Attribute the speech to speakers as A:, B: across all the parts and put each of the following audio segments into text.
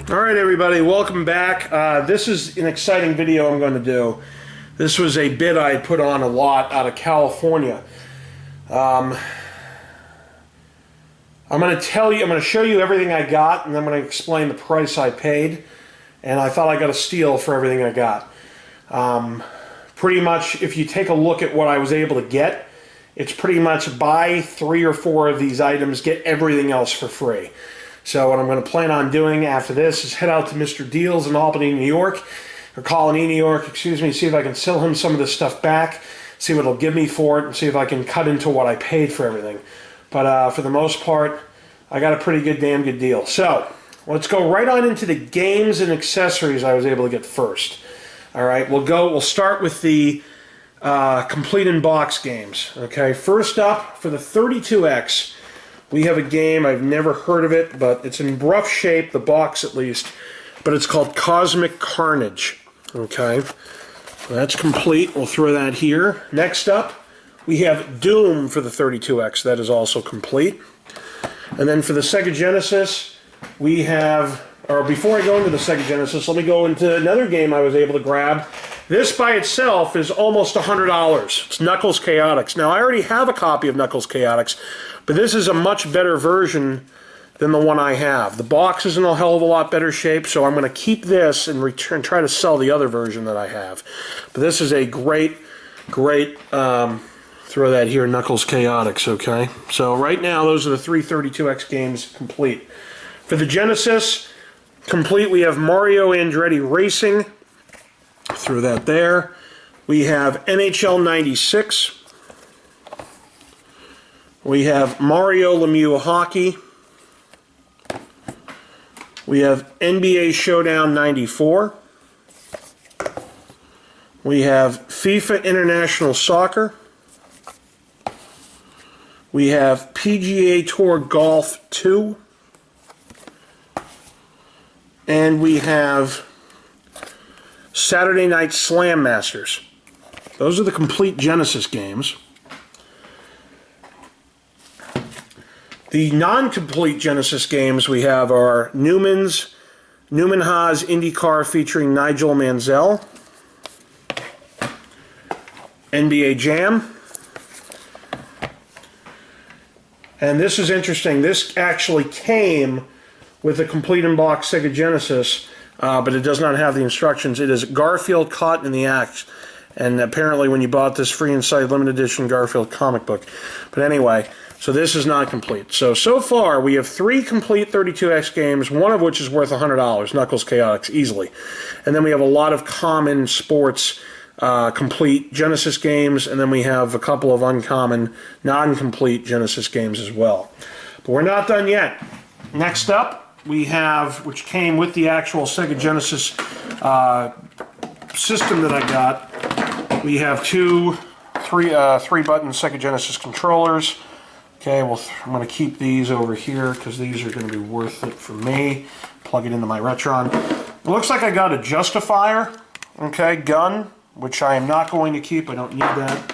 A: Alright everybody, welcome back. This is an exciting video I'm going to do. This was a bid I put on a lot out of California. I'm going to show you everything I got, and I'm going to explain the price I paid. And I thought I got a steal for everything I got. Pretty much, if you take a look at what I was able to get, it's pretty much buy 3 or 4 of these items, get everything else for free. So what I'm going to plan on doing after this is head out to Mr. Deals in Albany, New York, or Colony, New York, excuse me, see if I can sell him some of this stuff back, see what he'll give me for it, and see if I can cut into what I paid for everything. But for the most part, I got a pretty good, damn good deal. So let's go right on into the games and accessories I was able to get first. All right, we'll start with the complete in box games. Okay, first up for the 32X. We have a game, I've never heard of it, but it's in rough shape, the box at least, but it's called Cosmic Carnage. Okay, that's complete. We'll throw that here. Next up, we have Doom for the 32X. That is also complete. And then for the Sega Genesis, we have, or before I go into the Sega Genesis, let me go into another game I was able to grab. This by itself is almost $100. It's Knuckles Chaotix. Now, I already have a copy of Knuckles Chaotix, but this is a much better version than the one I have. The box is in a hell of a lot better shape, so I'm going to keep this and try to sell the other version that I have. But this is a great, throw that here, Knuckles Chaotix, okay? So right now, those are the 3 32X games complete. For the Genesis, complete, we have Mario Andretti Racing. Throw that there. We have NHL 96. We have Mario Lemieux Hockey. We have NBA Showdown 94. We have FIFA International Soccer. We have PGA Tour Golf 2. And we have Saturday Night Slam Masters. Those are the complete Genesis games. The non-complete Genesis games we have are Newman Haas IndyCar featuring Nigel Mansell, NBA Jam, and this is interesting. This actually came with a complete in-box Sega Genesis, but it does not have the instructions. It is Garfield Caught in the Act, and apparently when you bought this free inside limited edition Garfield comic book. But anyway, so this is not complete. So far we have 3 complete 32X games, one of which is worth $100, Knuckles Chaotix, easily. And then we have a lot of common sports complete Genesis games, and then we have a couple of uncommon, non-complete Genesis games as well. But we're not done yet. Next up, we have, which came with the actual Sega Genesis system that I got, we have 3-button Sega Genesis controllers. Okay, well, I'm going to keep these over here because these are going to be worth it for me. Plug it into my Retron. It looks like I got a Justifier, okay, gun, which I am not going to keep. I don't need that.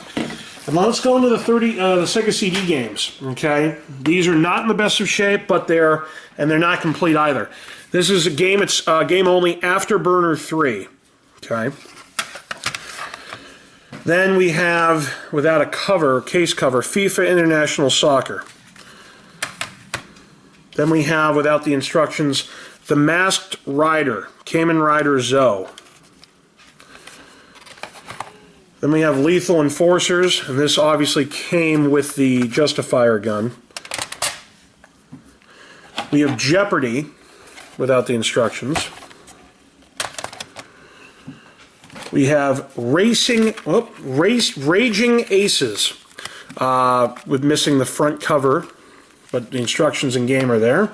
A: And let's go into the Sega CD games. Okay, these are not in the best of shape, but they're not complete either. This is a game. It's game only Afterburner 3. Okay. Then we have, without a cover, case cover, FIFA International Soccer. Then we have, without the instructions, The Masked Rider, Kamen Rider Zoe. Then we have Lethal Enforcers, and this obviously came with the Justifier gun. We have Jeopardy, without the instructions. We have Raging Aces, with missing the front cover, but the instructions in game are there.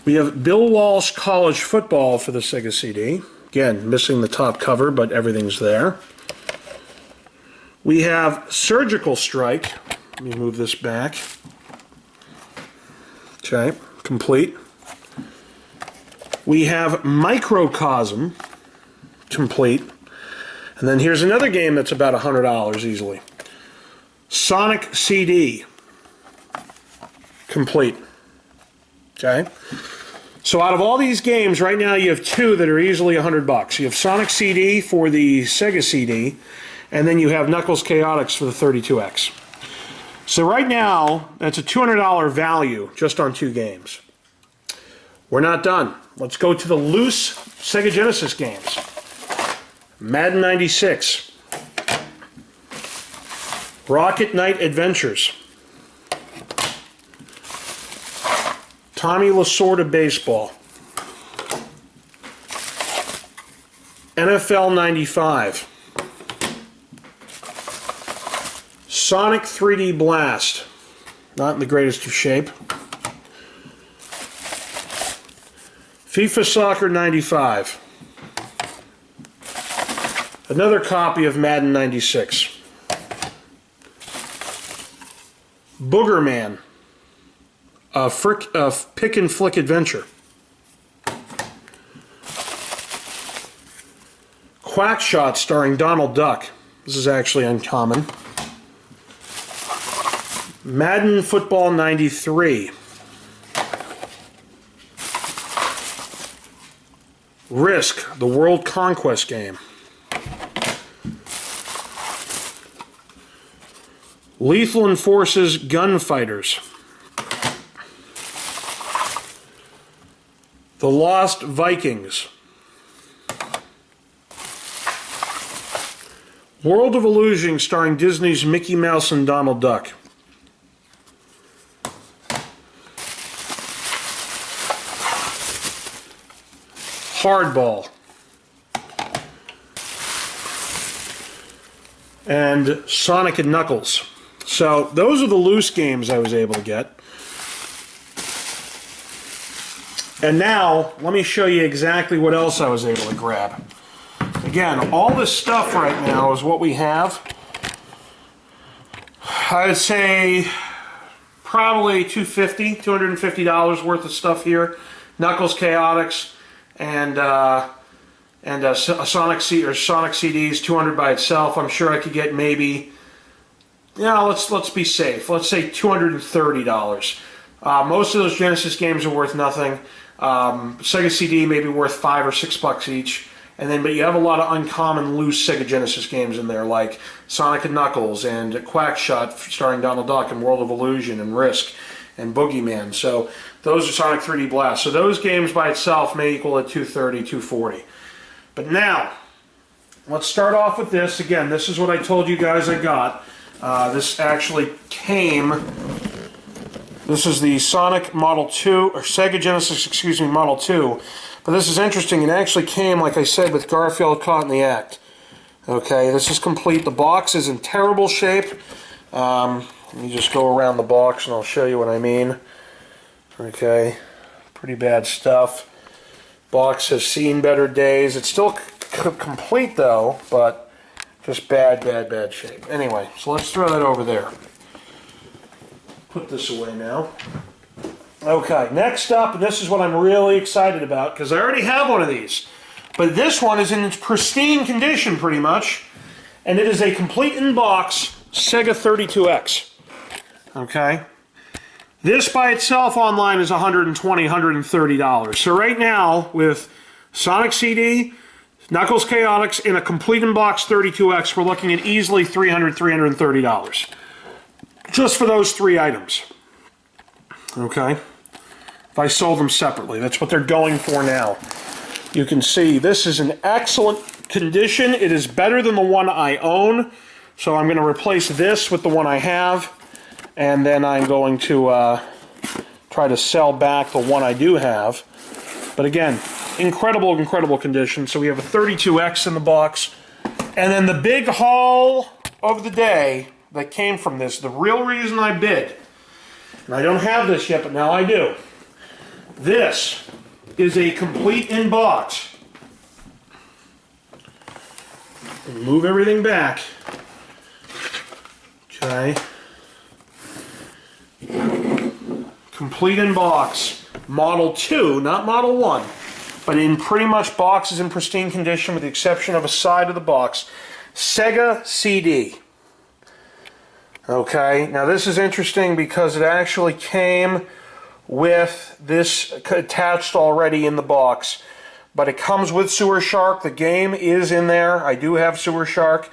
A: We have Bill Walsh College Football for the Sega CD. Again, missing the top cover, but everything's there. We have Surgical Strike. Let me move this back. Okay, complete. We have Microcosm, complete. And then here's another game that's about $100 easily. Sonic CD, complete. Okay. So out of all these games, right now you have two that are easily $100. You have Sonic CD for the Sega CD, and then you have Knuckles Chaotix for the 32X. So right now, that's a $200 value just on two games. We're not done. Let's go to the loose Sega Genesis games. Madden 96. Rocket Knight Adventures. Tommy Lasorda Baseball. NFL 95. Sonic 3D Blast. Not in the greatest of shape. FIFA Soccer 95. Another copy of Madden 96. Boogerman. A pick and flick adventure. Quackshot starring Donald Duck. This is actually uncommon. Madden Football 93. Risk, the World Conquest game. Lethal Enforce's Gunfighters. The Lost Vikings. World of Illusion starring Disney's Mickey Mouse and Donald Duck. Hardball. And Sonic and Knuckles. So those are the loose games I was able to get. And now, let me show you exactly what else I was able to grab. Again, all this stuff right now is what we have. I would say probably $250 worth of stuff here. Knuckles Chaotix and a Sonic CDs, 200 by itself. I'm sure I could get maybe, let's be safe. Let's say $230. Most of those Genesis games are worth nothing. Sega CD may be worth $5 or $6 each, but you have a lot of uncommon loose Sega Genesis games in there, like Sonic and Knuckles and Quackshot starring Donald Duck and World of Illusion and Risk and Boogeyman. So those are Sonic 3D Blast. So those games by itself may equal at $230, $240. But now, let's start off with this. Again, this is what I told you guys I got. This actually came. This is the Sonic Model 2, or Sega Genesis, excuse me, Model 2. But this is interesting. It actually came, like I said, with Garfield caught in the act. Okay, this is complete. The box is in terrible shape. Let me just go around the box and I'll show you what I mean. Okay, pretty bad stuff. Box has seen better days. It's still complete though, but just bad shape. Anyway, so let's throw that over there. Put this away now. Okay, next up, and this is what I'm really excited about, because I already have one of these. But this one is in its pristine condition, pretty much. And it is a complete in-box Sega 32X. Okay? This by itself online is $120, $130. So right now, with Sonic CD, Knuckles Chaotix, and a complete in-box 32X, we're looking at easily $300, $330. Just for those three items. Okay? If I sold them separately, that's what they're going for now. You can see this is in excellent condition. It is better than the one I own. So I'm going to replace this with the one I have. And then I'm going to try to sell back the one I do have. But again, incredible condition. So we have a 32X in the box. And then the big haul of the day that came from this, the real reason I bid, and I don't have this yet, but now I do. This is a complete in-box. Move everything back. Okay. Complete in-box. Model 2, not Model 1, but in pretty much boxes in pristine condition with the exception of a side of the box. Sega CD. Okay, now this is interesting because it actually came with this attached already in the box. But it comes with Sewer Shark. The game is in there. I do have Sewer Shark.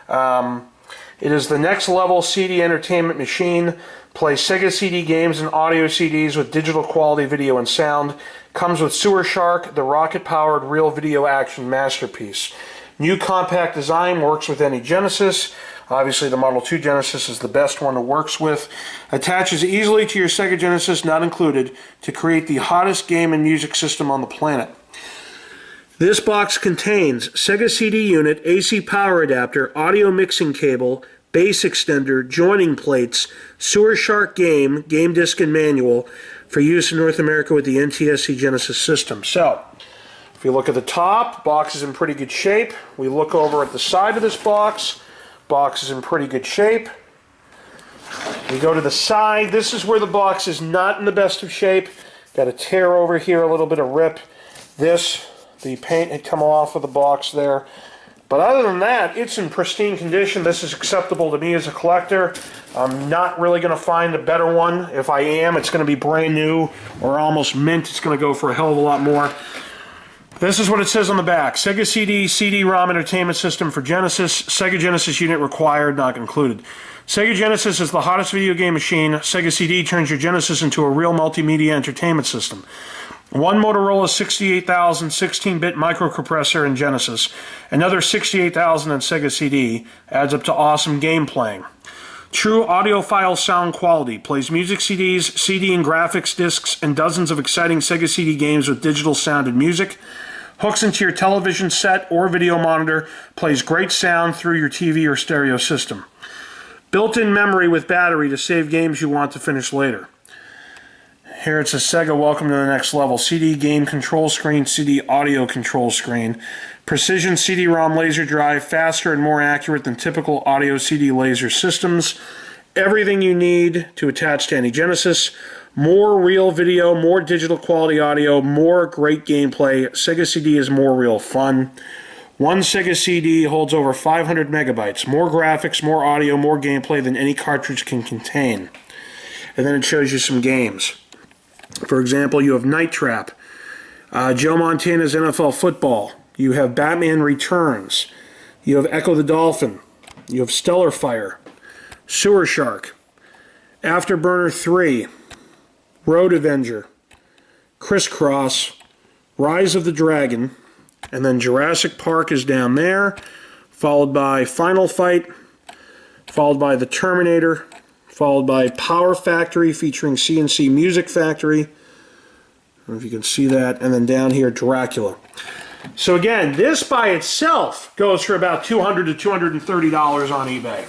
A: It is the next level CD entertainment machine. Plays Sega CD games and audio CDs with digital quality video and sound. Comes with Sewer Shark, the rocket-powered real video action masterpiece. New compact design, works with any Genesis. Obviously the Model 2 Genesis is the best one it works with. Attaches easily to your Sega Genesis, not included, to create the hottest game and music system on the planet. This box contains Sega CD unit, AC power adapter, audio mixing cable, bass extender, joining plates, Sewer Shark game disc and manual for use in North America with the NTSC Genesis system. So, if you look at the top, box is in pretty good shape. We look over at the side of this box is in pretty good shape. We go to the side. This is where the box is not in the best of shape. Got a tear over here, a little bit of rip. The paint had come off of the box there. But other than that, it's in pristine condition. This is acceptable to me as a collector. I'm not really going to find a better one. If I am, it's going to be brand new or almost mint. It's going to go for a hell of a lot more. This is what it says on the back. Sega CD, CD-ROM entertainment system for Genesis. Sega Genesis unit required, not included. Sega Genesis is the hottest video game machine. Sega CD turns your Genesis into a real multimedia entertainment system. One Motorola 68,000 16-bit microprocessor in Genesis. Another 68,000 in Sega CD. Adds up to awesome game playing. True audiophile sound quality. Plays music CDs, CD and graphics discs, and dozens of exciting Sega CD games with digital sound and music. Hooks into your television set or video monitor. Plays great sound through your TV or stereo system. Built-in memory with battery to save games you want to finish later. Here it says Sega, welcome to the next level. CD game control screen, CD audio control screen. Precision CD-ROM laser drive, faster and more accurate than typical audio CD laser systems. Everything you need to attach to any Genesis. More real video, more digital quality audio, more great gameplay. Sega CD is more real fun. One Sega CD holds over 500 megabytes. More graphics, more audio, more gameplay than any cartridge can contain. And then it shows you some games. For example, you have Night Trap, Joe Montana's NFL Football, you have Batman Returns, you have Echo the Dolphin, you have Stellar Fire, Sewer Shark, Afterburner 3, Road Avenger, Crisscross, Rise of the Dragon, and then Jurassic Park is down there, followed by Final Fight, followed by The Terminator, followed by Power Factory featuring CNC Music Factory. I don't know if you can see that. And then down here, Dracula. So again, this by itself goes for about $200 to $230 on eBay.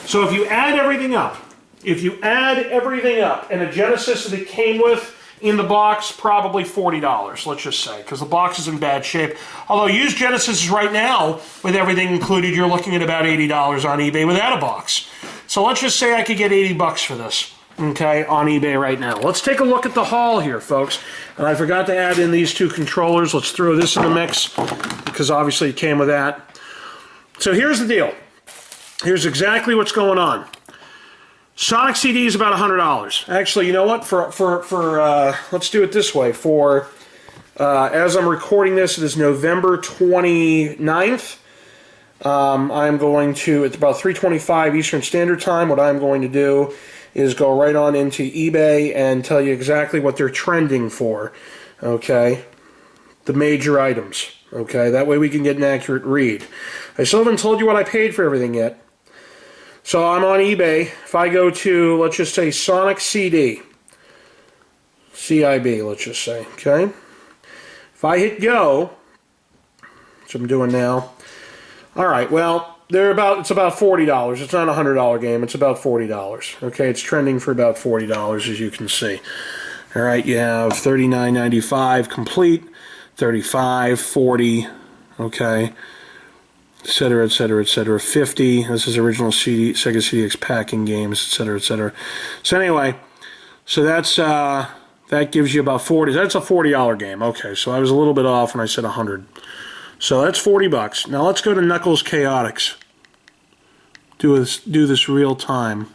A: So if you add everything up, and a Genesis that it came with in the box, probably $40, let's just say, because the box is in bad shape. Although used Genesis right now, with everything included, you're looking at about $80 on eBay without a box. So let's just say I could get $80 for this, okay, on eBay right now. Let's take a look at the haul here, folks. And I forgot to add in these two controllers. Let's throw this in the mix, because obviously it came with that. So here's the deal. Here's exactly what's going on. Sonic CD is about $100. Actually, you know what? Let's do it this way. As I'm recording this, it is November 29th. I'm going to, it's about 3:25 Eastern Standard Time. What I'm going to do is go right on into eBay and tell you exactly what they're trending for. Okay? The major items. Okay? That way we can get an accurate read. I still haven't told you what I paid for everything yet. So I'm on eBay. If I go to, let's just say, Sonic CD. CIB, let's just say. Okay? If I hit go, which I'm doing now. Alright, well, it's about $40. It's not a $100 game. It's about $40. Okay, it's trending for about $40, as you can see. Alright, you have $39.95 complete, $35, $40, okay, etc., etc., etc., $50. This is original Sega CDX packing games, etc., etc. So anyway, so that gives you about $40. That's a $40 game. Okay, so I was a little bit off when I said $100. So that's $40. Now let's go to Knuckles Chaotix. Do this real time.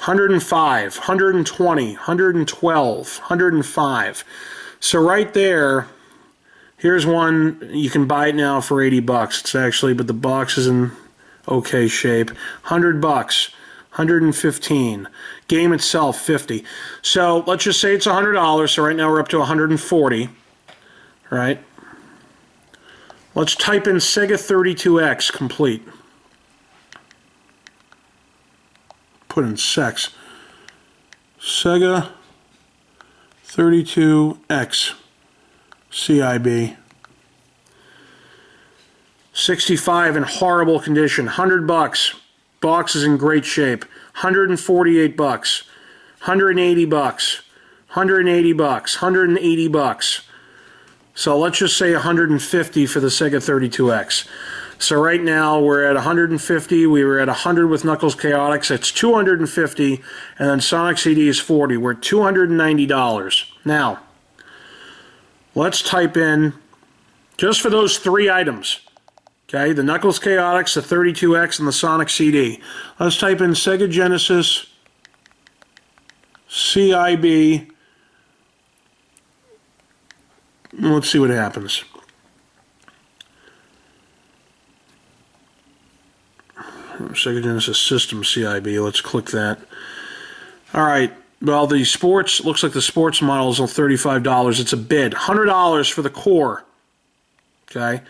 A: 105, 120, 112, 105. So right there, here's one. You can buy it now for 80 bucks. It's actually, but the box is in okay shape. 100 bucks, 115. Game itself, 50. So let's just say it's $100. So right now we're up to 140. Right? Let's type in Sega 32X complete. Put in sex. Sega 32X CIB. 65 in horrible condition. 100 bucks. Box is in great shape. 148 bucks. 180 bucks. 180 bucks. 180 bucks. So let's just say 150 for the Sega 32X. So right now we're at 150. We were at 100 with Knuckles Chaotix. It's 250, and then Sonic CD is 40. We're at $290. Now, let's type in just for those three items. Okay, the Knuckles Chaotix, the 32X, and the Sonic CD. Let's type in Sega Genesis CIB. Let's see what happens. Sega Genesis System CIB. Let's click that. All right. Well, the sports, looks like the sports model is on $35. It's a bid. $100 for the core. Okay.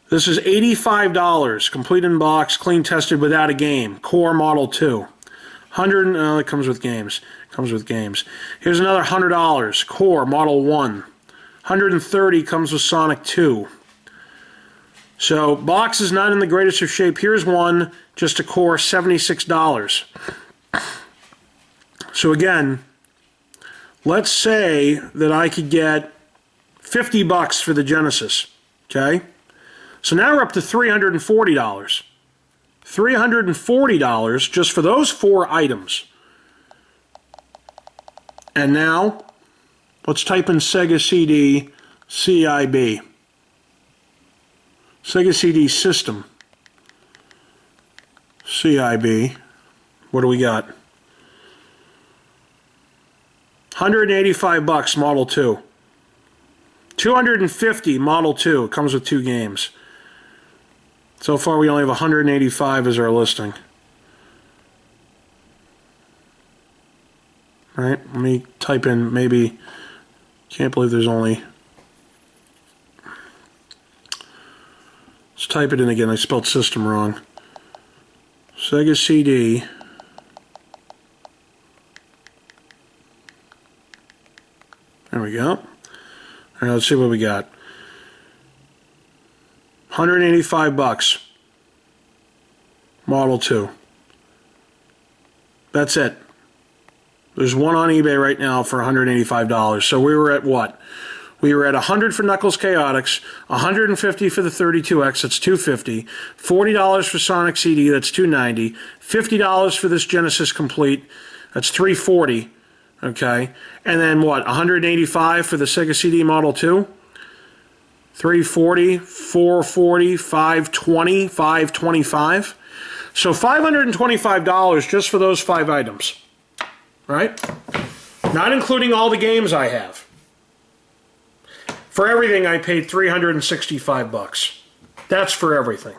A: This is $85. Complete in box, clean tested without a game. Core Model 2. 100. It comes with games. Comes with games. Here's another $100. Core Model 1. 130 comes with Sonic 2. So, box is not in the greatest of shape. Here's one, just a core, $76. So again, let's say that I could get 50 bucks for the Genesis, okay? So now we're up to $340. $340 just for those four items. And now, let's type in Sega CD CIB. Sega CD System CIB. What do we got? 185 bucks, Model 2. 250 Model 2. It comes with 2 games. So far we only have 185 as our listing. Right, let me type in maybe, can't believe there's only, let's type it in again, I spelled system wrong. Sega CD. There we go. All right, let's see what we got. 185 bucks. Model 2. That's it. There's one on eBay right now for $185. So we were at what? We were at 100 for Knuckles Chaotix, 150 for the 32X, that's $250, $40 for Sonic CD, that's $290, $50 for this Genesis Complete, that's $340, okay? And then what, 185 for the Sega CD Model 2? 340, 440, 520, 525. So $525 just for those 5 items, right? Not including all the games I have. For everything, I paid 365 bucks. That's for everything.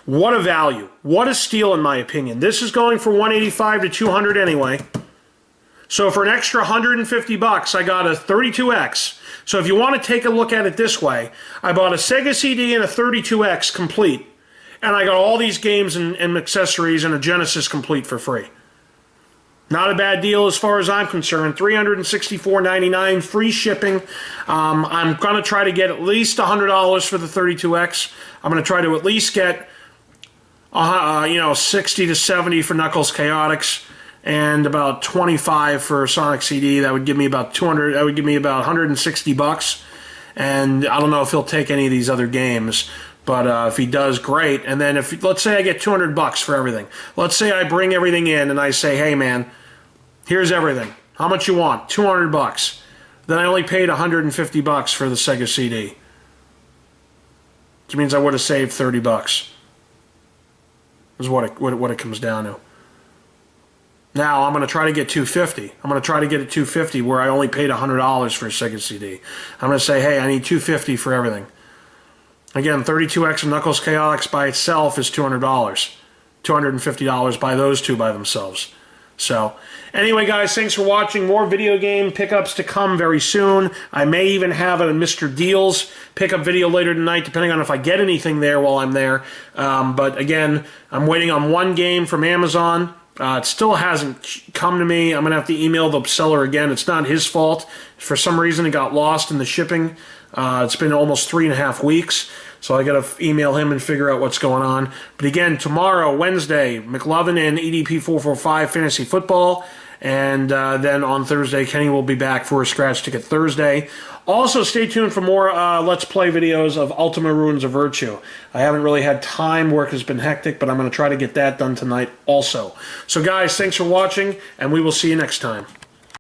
A: What a value. What a steal, in my opinion. This is going for 185 to 200 anyway. So for an extra 150 bucks, I got a 32X. So if you want to take a look at it this way, I bought a Sega CD and a 32X complete, and I got all these games and accessories and a Genesis Complete for free. Not a bad deal as far as I'm concerned. $364.99, free shipping. I'm going to try to get at least $100 for the 32X. I'm going to try to at least get 60 to 70 for Knuckles Chaotix, and about 25 for Sonic CD. That would give me about 200. That would give me about 160 bucks. And I don't know if he'll take any of these other games, but if he does, great. And then if, let's say I get 200 bucks for everything. Let's say I bring everything in and I say, hey man, here's everything. How much you want? 200 bucks. Then I only paid 150 bucks for the Sega CD. Which means I would have saved 30 bucks. Is what it comes down to. Now I'm going to try to get 250. I'm going to try to get it 250 where I only paid $100 for a Sega CD. I'm going to say, hey, I need 250 for everything. Again, 32X and Knuckles Chaotix by itself is $200. $250 buy those two by themselves. So, anyway, guys, thanks for watching. More video game pickups to come very soon. I may even have a Mr. Deals pickup video later tonight, depending on if I get anything there while I'm there. But again, I'm waiting on one game from Amazon. It still hasn't come to me. I'm going to have to email the seller again. It's not his fault. For some reason, it got lost in the shipping. It's been almost 3.5 weeks. So I got to email him and figure out what's going on. But again, tomorrow, Wednesday, McLovin and EDP 445 Fantasy Football. And then on Thursday, Kenny will be back for a Scratch Ticket Thursday. Also, stay tuned for more Let's Play videos of Ultima Ruins of Virtue. I haven't really had time. Work has been hectic, but I'm going to try to get that done tonight also. So, guys, thanks for watching, and we will see you next time.